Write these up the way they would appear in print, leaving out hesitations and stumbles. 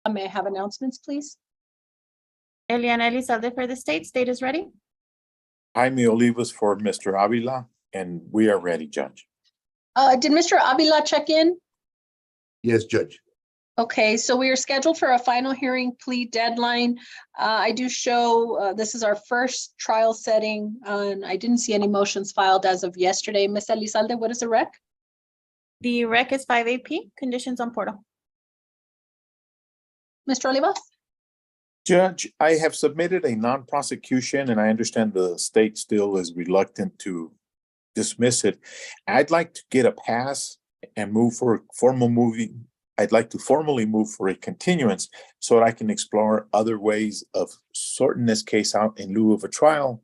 May I have announcements, please? Eliana Elizalde for the state. State is ready. Jaime Olivas for Mr. Avila, and we are ready, Judge. Did Mr. Avila check in? Yes, Judge. Okay, so we are scheduled for a final hearing plea deadline. I do show this is our first trial setting, and I didn't see any motions filed as of yesterday. Ms. Elizalde, what is the rec? The rec is 5 AP, conditions on portal. Mr. Olivas? Judge, I have submitted a non-prosecution, and I understand the state still is reluctant to dismiss it. I'd like to get a pass and move for formal moving. I'd like to formally move for a continuance so that I can explore other ways of sorting this case out in lieu of a trial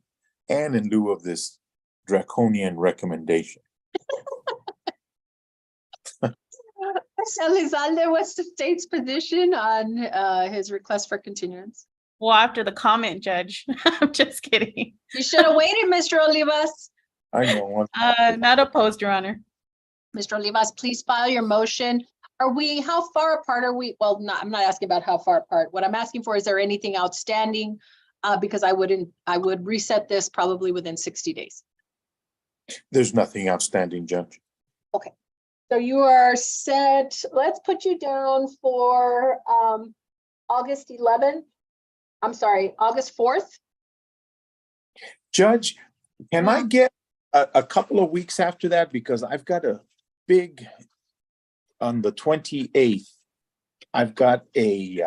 and in lieu of this draconian recommendation. Ms. Elizalde, what's the state's position on his request for continuance? Well, after the comment, Judge, I'm just kidding. You should have waited, Mr. Olivas. I know. Not opposed, Your Honor. Mr. Olivas, please file your motion. How far apart are we? Well, I'm not asking about how far apart. What I'm asking for, is there anything outstanding? Because I would reset this probably within 60 days. There's nothing outstanding, Judge. Okay. So you are set. Let's put you down for August 11th. I'm sorry, August 4th. Judge, can I get a couple of weeks after that? Because I've got a big, on the 28th, I've got a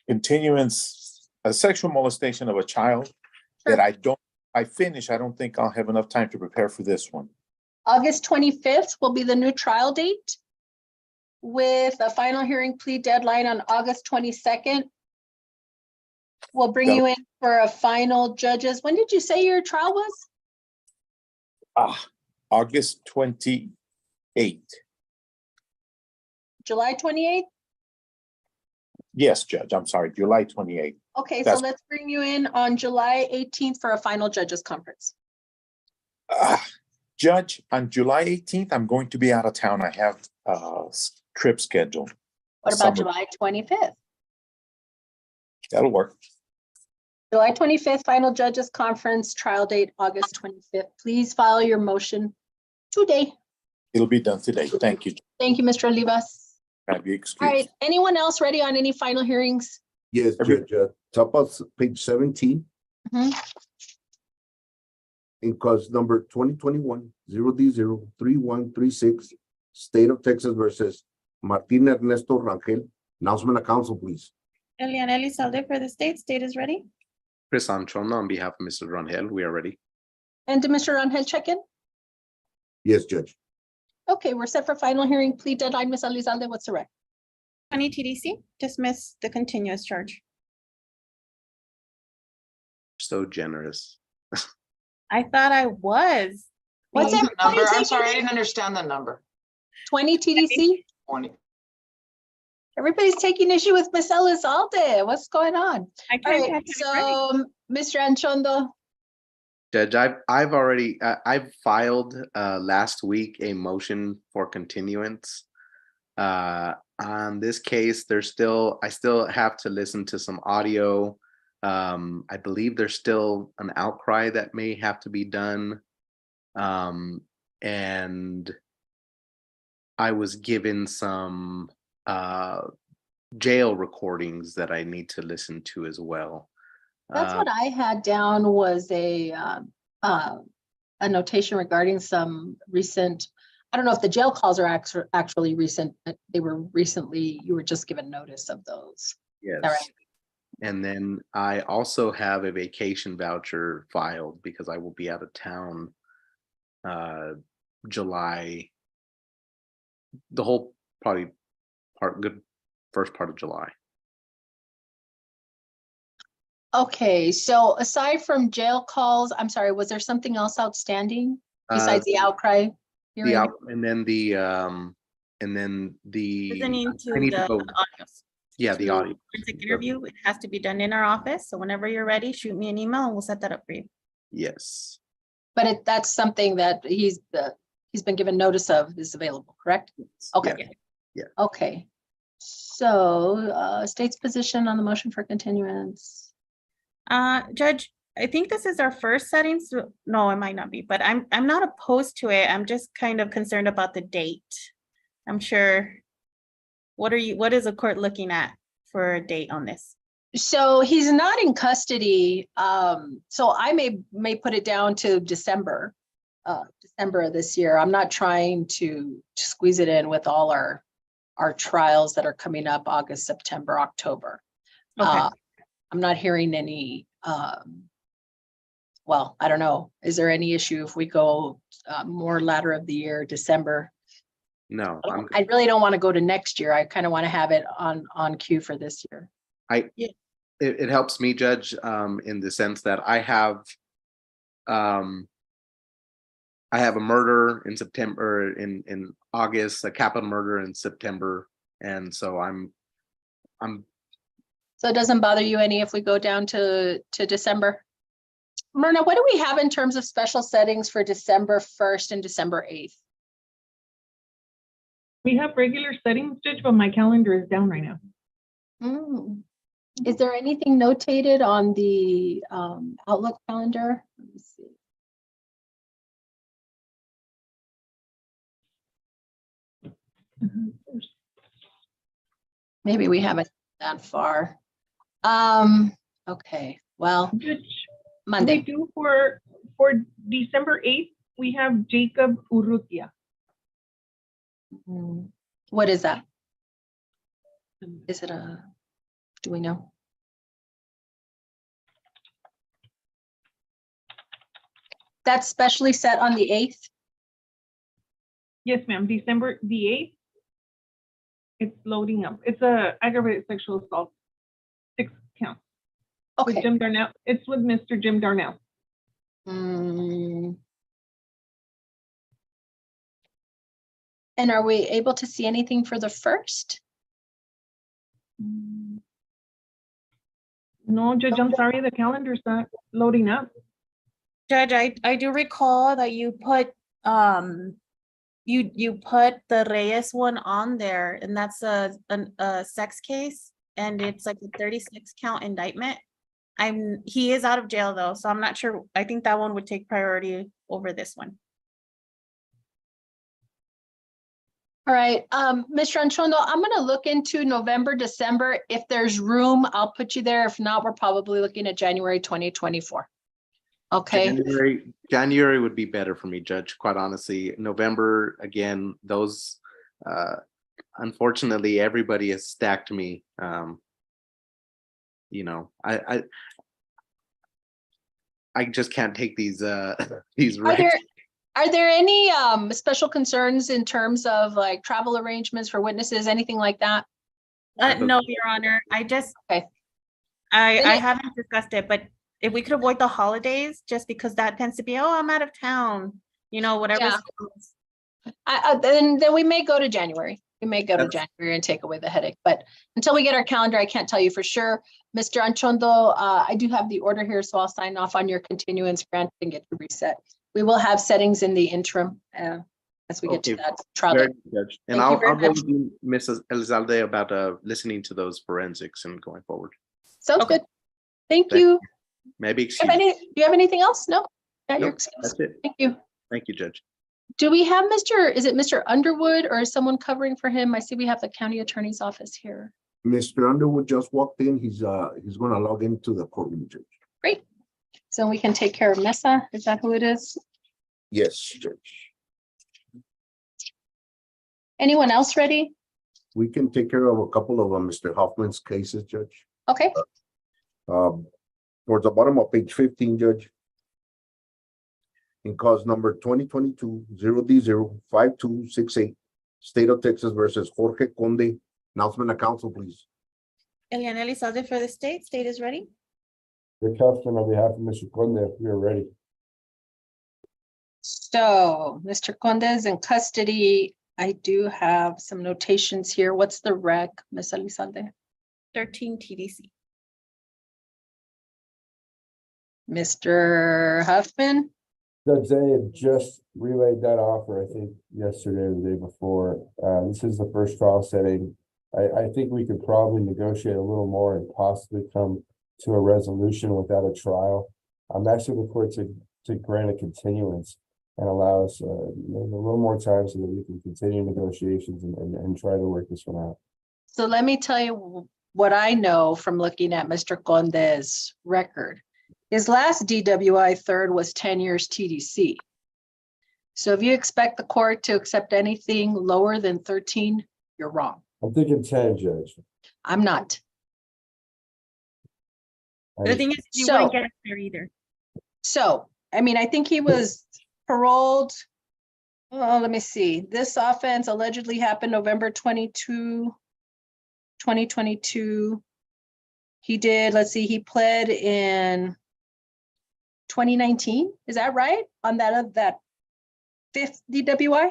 continuance, a sexual molestation of a child that I don't think I'll have enough time to prepare for this one. August 25th will be the new trial date with a final hearing plea deadline on August 22nd. We'll bring you in for a final judges. When did you say your trial was? August 28th. July 28th? Yes, Judge, I'm sorry, July 28th. Okay, so let's bring you in on July 18th for a final judges conference. Judge, on July 18th, I'm going to be out of town. I have a trip scheduled. What about July 25th? That'll work. July 25th, final judges conference, trial date, August 25th. Please file your motion today. It'll be done today. Thank you. Thank you, Mr. Olivas. Can I be excused? All right, anyone else ready on any final hearings? Yes, Judge. Top of page 17. In cause number 2021-0D03136, State of Texas versus Martin Ernesto Rangel. Announcement of council, please. Eliana Elizalde for the state. State is ready. Chris Anchona on behalf of Mr. Rangel, we are ready. And did Mr. Rangel check in? Yes, Judge. Okay, we're set for final hearing plea deadline. Ms. Elizalde, what's the rec? 20 TDC, dismiss the continuous charge. So generous. I thought I was. What's The everybody number? I'm taking sorry, I it? didn't understand the number. 20 TDC? 20. Everybody's taking issue with Ms. Elizalde. What's going on? I All can't right, catch it already. so Mr. Anchondo. Judge, I've already I've filed last week a motion for continuance. On this case, I still have to listen to some audio. I believe there's still an outcry that may have to be done. And I was given some jail recordings that I need to listen to as well. That's what I had down was a notation regarding some recent, I don't know if the jail calls are actually recent, but they were recently, you were just given notice of those. Yes. All right. And then I also have a vacation voucher filed because I will be out of town July, the whole first part of July. Okay, so aside from jail calls, I'm sorry, was there something else outstanding besides the outcry hearing? And then the Listening to I need to the go. audio. Yeah, the audio. Forensic interview, it has to be done in our office. So whenever you're ready, shoot me an email and we'll set that up for you. Yes. But that's something that he's been given notice of is available, correct? Okay. Yeah. Okay. So, state's position on the motion for continuance. Judge, I think this is our first setting, so no, it might not be, but I'm not opposed to it. I'm just kind of concerned about the date. I'm sure. What is the court looking at for a date on this? So he's not in custody. So I may put it down to December of this year. I'm not trying to squeeze it in with all our trials that are coming up August, September, October. Okay. I'm not hearing any, well, I don't know. Is there any issue if we go more latter of the year, December? No, I'm I really don't want to go to next year. I kind of want to have it on cue for this year. it helps me, Judge, in the sense that I have a murder in September, in August, a capital murder in September, and so I'm. So it doesn't bother you any if we go down to December? Myrna, what do we have in terms of special settings for December 1st and December 8th? We have regular settings, Judge, but my calendar is down right now. Is there anything notated on the Outlook calendar? Let me see. Maybe we haven't that far. Okay, well, Judge, Monday. we do for December 8th, we have Jacob Urrutia. What is that? Is it do we know? That's specially set on the 8th? Yes, ma'am, December the 8th. It's loading up. It's a aggravated sexual assault, 6 counts. With Okay. Jim Darnell. It's with Mr. Jim Darnell. And are we able to see anything for the 1st? No, Judge, I'm sorry, the calendar's not loading up. Judge, I do recall that you put you put the Reyes one on there, and that's a sex case, and it's like a 36 count indictment. He is out of jail though, so I'm not sure. I think that one would take priority over this one. All right, Mr. Anchondo, I'm gonna look into November, December. If there's room, I'll put you there. If not, we're probably looking at January 2024. Okay, January would be better for me, Judge, quite honestly. November, again, those unfortunately everybody has stacked me. You know, I just can't take these these risks. Are there any special concerns in terms of like travel arrangements for witnesses, anything like that? No, Your Honor, I just Okay. I haven't discussed it, but if we could avoid the holidays, just because that tends to be, oh, I'm out of town, you know, whatever. Yeah. Then we may go to January. We may go to January and take away the headache, but until we get our calendar, I can't tell you for sure. Mr. Anchondo, I do have the order here, so I'll sign off on your continuance grant and get you reset. We will have settings in the interim as we get to that trial. Very good, Judge. And Thank you I'll very go much. with Mrs. Elizalde about listening to those forensics and going forward. Sounds Okay. good. Thank Thank you. Maybe Do you have anything else? No? Got your Nope, excuse. that's it. Thank you. Thank you, Judge. Do we have is it Mr. Underwood or is someone covering for him? I see we have the county attorney's office here. Mr. Underwood just walked in. He's gonna log into the courtroom, Judge. Great. So we can take care of Mesa. Is that who it is? Yes, Judge. Anyone else ready? We can take care of a couple of Mr. Hoffman's cases, Judge. Okay. Towards the bottom of page 15, Judge. In cause number 2022-0D05268, State of Texas versus Jorge Conde. Announcement of council, please. Eliana Elizalde for the state. State is ready. Rick Huffman on behalf of Mr. Conde, if we are ready. So Mr. Conde is in custody. I do have some notations here. What's the rec, Ms. Elizalde? 13 TDC. Mr. Huffman? Judge, they had just relayed that offer, I think, yesterday or the day before. This is the first trial setting. I think we could probably negotiate a little more and possibly come to a resolution without a trial. I'm asking the court to grant a continuance and allow us, a little more time so that we can continue negotiations and try to work this one out. So let me tell you what I know from looking at Mr. Conde's record. His last DWI third was 10 years TDC. So if you expect the court to accept anything lower than 13, you're wrong. I'm thinking 10, Judge. I'm not. The thing is, you So- wouldn't get it there either. So, I mean, I think he was paroled. Oh, let me see. This offense allegedly happened November 22, 2022. He did, let's see, he pled in 2019. Is that right? On that fifth DWI?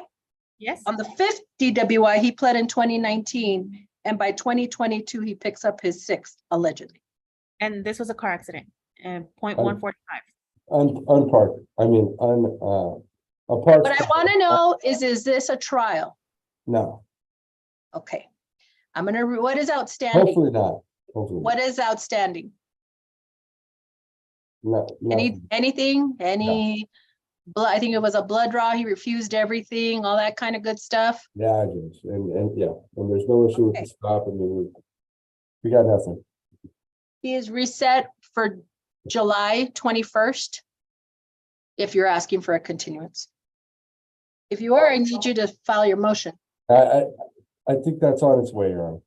Yes, On the fifth DWI, he pled in 2019. And by 2022, he picks up his sixth allegedly. and this was a car accident, and 0.145. Unparked, apart. What I want to know is this a trial? No, Okay. I'm gonna, what is outstanding? hopefully not. Hopefully. What is outstanding? No, Anything, blood, I think it was a blood draw. He refused everything, all that kind of good stuff. yeah, Judge, and yeah, and there's no issue with Okay. the stop. I mean, we got nothing. He is reset for July 21st. If you're asking for a continuance. If you are, I need you to file your motion. I think that's on its way, Your Honor.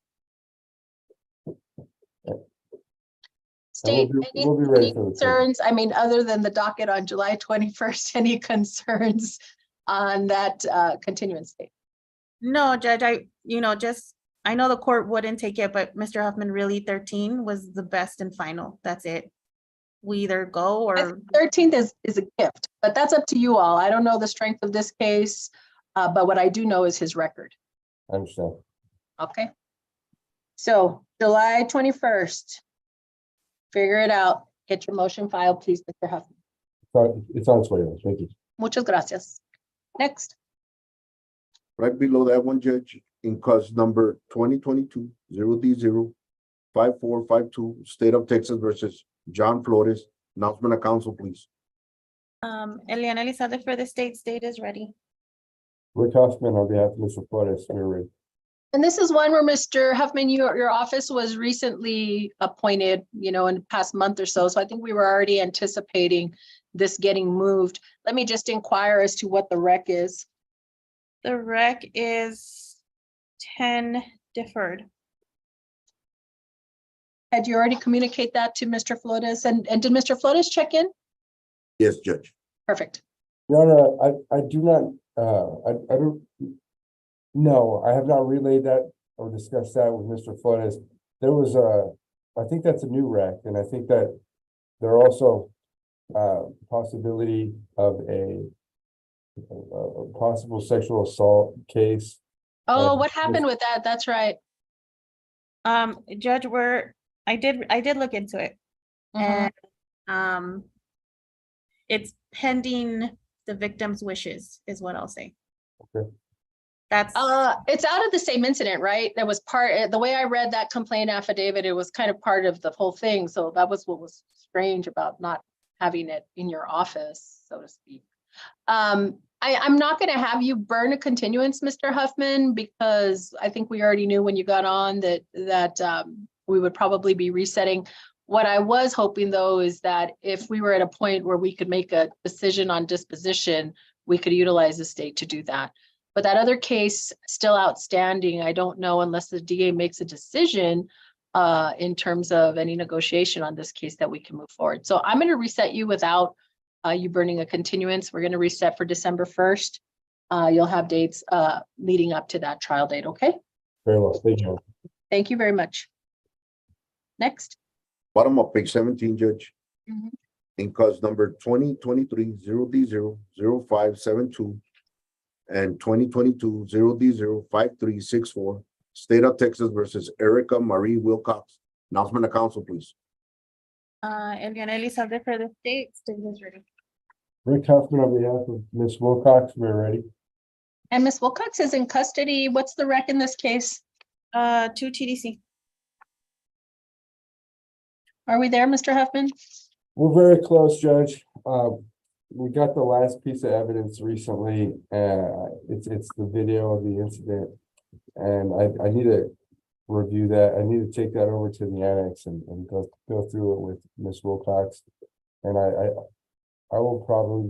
State, we'll be ready any for the concerns, I mean, other than the docket on July 21st, any concerns on that continuance date? No, Judge, I know the court wouldn't take it, but Mr. Huffman, really 13 was the best and final. That's it. We either go I or, think 13th is a gift, but that's up to you all. I don't know the strength of this case, but what I do know is his record. I understand. Okay. So July 21st. Figure it out. Get your motion filed, please, Mr. Huffman. So it's on its way. Your Honor. Thank you. Muchas gracias. Next. Right below that one, Judge, in cause number 2022-0D05452, State of Texas versus John Flores. Announcement of council, please. Eliana Elizalde for the state is ready. Rick Huffman on behalf of Mr. Flores, we're ready. And this is one where Mr. Huffman, your office was recently appointed, in the past month or so. So I think we were already anticipating this getting moved. Let me just inquire as to what the rec is. The rec is 10 deferred. Had you already communicate that to Mr. Flores? And did Mr. Flores check in? Yes, Judge. Perfect. No, I do not, I don't, no, I have not relayed that or discussed that with Mr. Flores. There was I think that's a new rec, and I think that there are also possibility of a possible sexual assault case. Oh, what happened with that? That's right. Judge, I did look into it. Mhm. And it's pending the victim's wishes is what I'll say. Okay. That's It's out of the same incident, right? That was the way I read that complaint affidavit, it was kind of part of the whole thing. So that was what was strange about not having it in your office, so to speak. I'm not going to have you burn a continuance, Mr. Huffman, because I think we already knew when you got on that we would probably be resetting. What I was hoping, though, is that if we were at a point where we could make a decision on disposition, we could utilize the state to do that. But that other case still outstanding, I don't know unless the DA makes a decision in terms of any negotiation on this case that we can move forward. So I'm going to reset you without you burning a continuance. We're going to reset for December 1st. You'll have dates leading up to that trial date, okay? Very well, thank you. Thank you very much. Next. Bottom of page 17, Judge. Mhm. In cause number 2023-0D00572 and 2022-0D05364, State of Texas versus Erica Marie Wilcox. Announcement of council, please. Eliana Elizalde for the state is ready. Rick Huffman on behalf of Ms. Wilcox, we're ready. And Ms. Wilcox is in custody. What's the rec in this case? To TDC. Are we there, Mr. Huffman? We're very close, Judge. We got the last piece of evidence recently. It's the video of the incident. And I need to review that. I need to take that over to the annex and go through it with Ms. Wilcox. And I will probably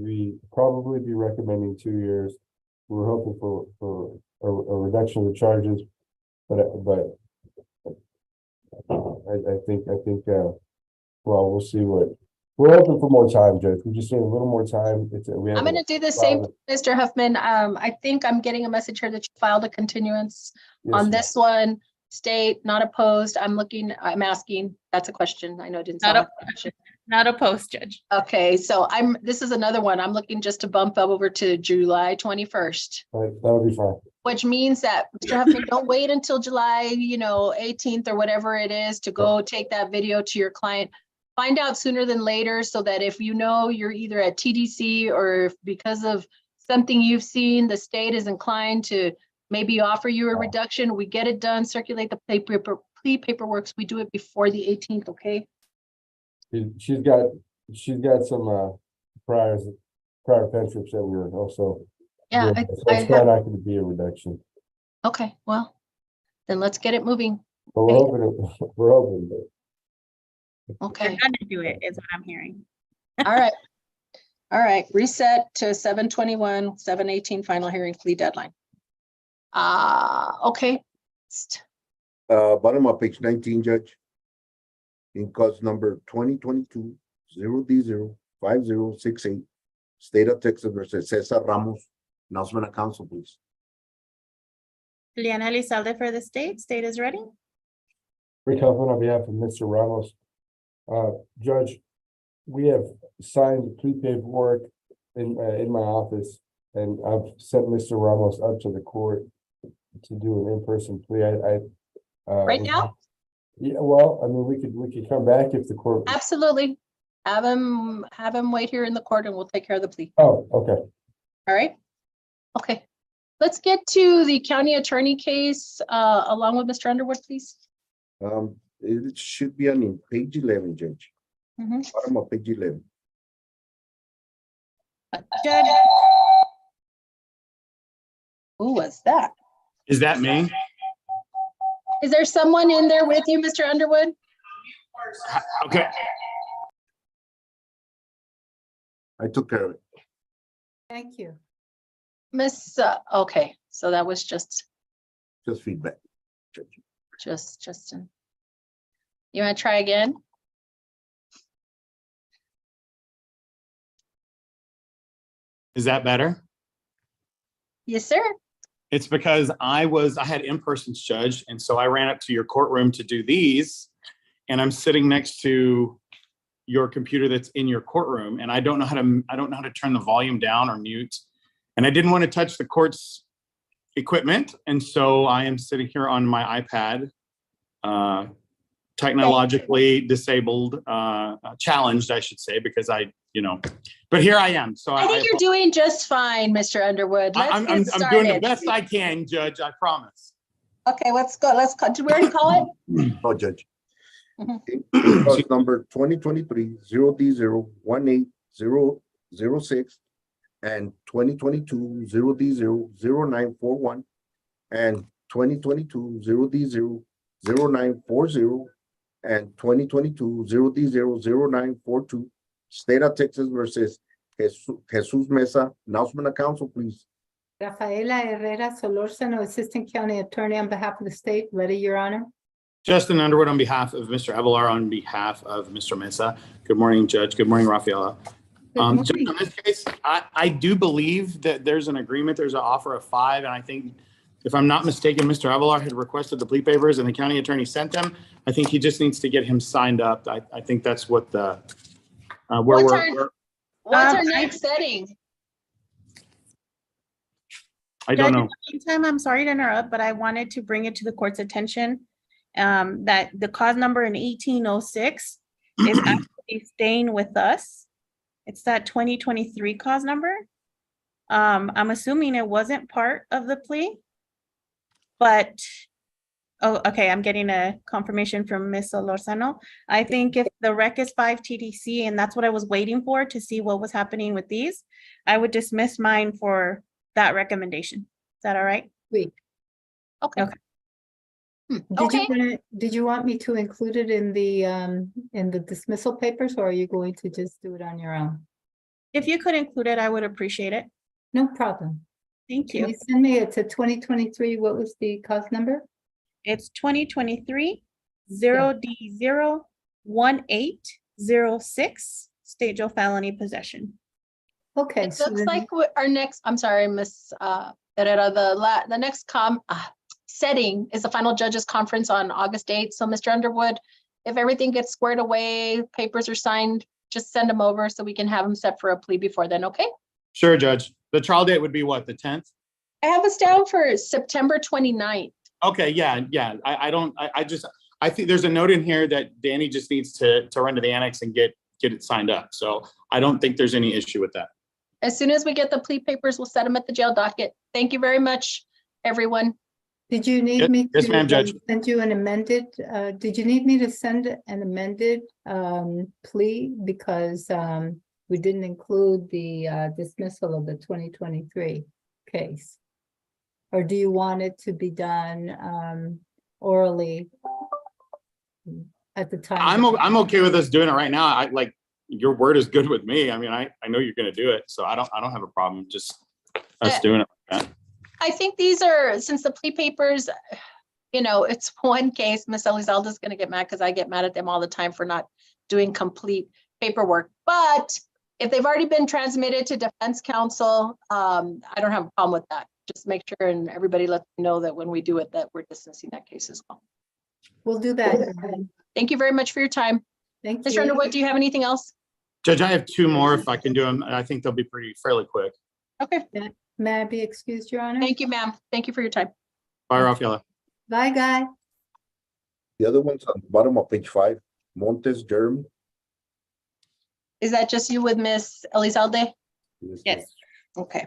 be recommending 2 years. We're hoping for a reduction of the charges, but I think well, we'll see what we're hoping for. More time, Judge. We just need a little more time. I'm going to do the same, Mr. Huffman. I think I'm getting a message here that you filed a continuance on this one. State not opposed. I'm asking. That's a question. I know it didn't sound like a question. Not opposed, Judge. Okay, so this is another one. I'm looking just to bump up over to July 21st. That'll be fine. Which means that, Mr. Huffman, don't wait until July, 18th or whatever it is to go take that video to your client. Find out sooner than later so that if you're either at TDC or if because of something you've seen, the state is inclined to maybe offer you a reduction, we get it done, circulate the plea paperwork. So we do it before the 18th, okay? She's got some prior pen trips that we were also. Yeah, so it's not going to be a reduction. Okay, well, then let's get it moving. But we're hoping that. Okay. We're gonna do it, is what I'm hearing. All right. Reset to 7/21, 7/18 final hearing plea deadline. Okay. Bottom of page 19, Judge. In cause number 2022 0D05068, State of Texas versus Cesar Ramos. Announcement of council, please. Liana Elizalde for the state. State is ready. Rick Huffman on behalf of Mr. Ramos. Judge, we have signed the plea paperwork in my office, and I've sent Mr. Ramos up to the court to do an in-person plea. Right now? Yeah, well, I mean, we could come back if the court. Absolutely. Have him wait here in the court and we'll take care of the plea. Oh, okay. All right. Okay. Let's get to the county attorney case along with Mr. Underwood, please. It should be on page 11, Judge. Bottom of page 11. Judge. Who was that? Is that me? Is there someone in there with you, Mr. Underwood? Okay. I took care of it. Thank you. Miss, okay, so that was just Feedback, Judge. Justin. You want to try again? Is that better? Yes, sir. It's because I had in-persons judged, and so I ran up to your courtroom to do these, and I'm sitting next to your computer that's in your courtroom, and I don't know how to turn the volume down or mute, and I didn't want to touch the court's equipment, and so I am sitting here on my iPad, technologically disabled, challenged, I should say, because but here I am. So I think you're doing just fine, Mr. Underwood. I'm doing the best I can, Judge, I promise. Okay, let's go. Did we already call it? No, Judge. Cause number 2023 0D0180006 and 2022 0D00941 and 2022 0D00940 and 2022 0D00942. State of Texas versus Jesus Mesa. Announcement of council, please. Rafaela Herrera Solorzano, Assistant County Attorney on behalf of the state. Ready, Your Honor. Justin Underwood on behalf of Mr. Avelar, on behalf of Mr. Mesa. Good morning, Judge. Good morning, Rafaela. Judge, in this case, I do believe that there's an agreement. There's an offer of 5, and I think, if I'm not mistaken, Mr. Avelar had requested the plea papers and the county attorney sent them. I think he just needs to get him signed up. I think that's what the What's our next setting? I don't know. In the meantime, I'm sorry to interrupt, but I wanted to bring it to the court's attention that the cause number in 1806 is actually staying with us. It's that 2023 cause number. I'm assuming it wasn't part of the plea, but Oh, okay, I'm getting a confirmation from Ms. Solorzano. I think if the rec is 5 TDC, and that's what I was waiting for to see what was happening with these, I would dismiss mine for that recommendation. Is that all right? Wait, Okay. Okay. did you want me to include it in the dismissal papers, or are you going to just do it on your own? If you could include it, I would appreciate it. No problem. Thank Can you. you send me it to 2023? What was the cause number? It's 2023 0D01806, stage of felony possession. Okay. It so looks then- like our next, I'm sorry, Miss Herrera, the next setting is the final judges conference on August 8th. So Mr. Underwood, if everything gets squared away, papers are signed, just send them over so we can have them set for a plea before then, okay? Sure, Judge. The trial date would be what, the 10th? I have us down for September 29th. Okay, yeah. I think there's a note in here that Danny just needs to run to the annex and get it signed up. So I don't think there's any issue with that. As soon as we get the plea papers, we'll set them at the jail docket. Thank you very much, everyone. Did you need me Yes, to ma'am, Judge. send you an amended, did you need me to send an amended plea? Because we didn't include the dismissal of the 2023 case. Or do you want it to be done orally at the time? I'm okay with us doing it right now. I like, your word is good with me. I mean, I know you're gonna do it, so I don't have a problem just us doing it like that. I think these are, since the plea papers, it's one case, Miss Elizalde's gonna get mad because I get mad at them all the time for not doing complete paperwork. But if they've already been transmitted to defense counsel, I don't have a problem with that. Just make sure and everybody let them know that when we do it, that we're dismissing that case as well. We'll do that. Thank you very much for your time. Thank Mr. you. Underwood, do you have anything else? Judge, I have 2 more if I can do them. I think they'll be fairly quick. Okay, May I be excused, Your Honor? thank you, ma'am. Thank you for your time. Bye, Rafaela. Bye, Guy. The other one's on the bottom of page 5, Montes Jeremy. Is that just you with Miss Elizalde? Yes. Okay.